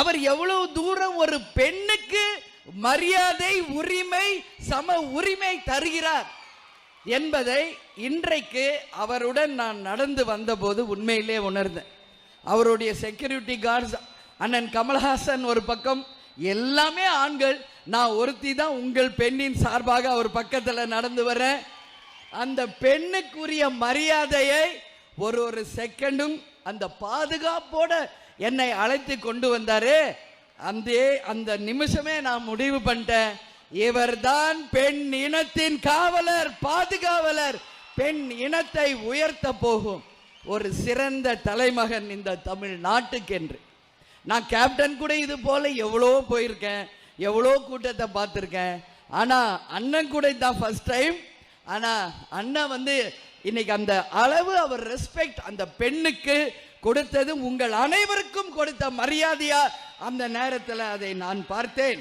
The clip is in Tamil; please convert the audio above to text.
அவர் எவ்வளவு தூரம் ஒரு பெண்ணுக்கு மரியாதை, உரிமை, சம உரிமை தருகிறார் என்பதை இன்றைக்கு அவருடன் நான் நடந்து வந்தபோது உண்மையிலே உணர்ந்தேன். அவருடைய செக்யூரிட்டி கார்ட்ஸ் அண்ணன் கமல்ஹாசன் ஒரு பக்கம், எல்லாமே ஆண்கள். நான் ஒருத்தி தான் உங்கள் பெண்ணின் சார்பாக அவர் பக்கத்தில் நடந்து வரேன். அந்த பெண்ணுக்குரிய மரியாதையை ஒரு செகண்டும் அந்த பாதுகாப்போட என்னை அழைத்து கொண்டு வந்தாரு. அந்த நிமிஷமே நான் முடிவு பண்ணிட்டேன், இவர்தான் பெண் இனத்தின் காவலர், பாதுகாவலர், பெண் இனத்தை உயர்த்த போகும் ஒரு சிறந்த தலைமகன் இந்த தமிழ் நாட்டுக்கென்று. நான் கேப்டன் கூட இது போல எவ்வளோ போயிருக்கேன், எவ்வளோ கூட்டத்தை பார்த்துருக்கேன். ஆனால் அண்ணன் கூட தான் ஃபர்ஸ்ட் டைம். ஆனால் அண்ணன் இன்னைக்கு அந்த அளவு அவர் ரெஸ்பெக்ட் அந்த பெண்ணுக்கு கொடுத்தது உங்கள் அனைவருக்கும் கொடுத்த மரியாதையா அந்த நேரத்தில் அதை நான் பார்த்தேன்.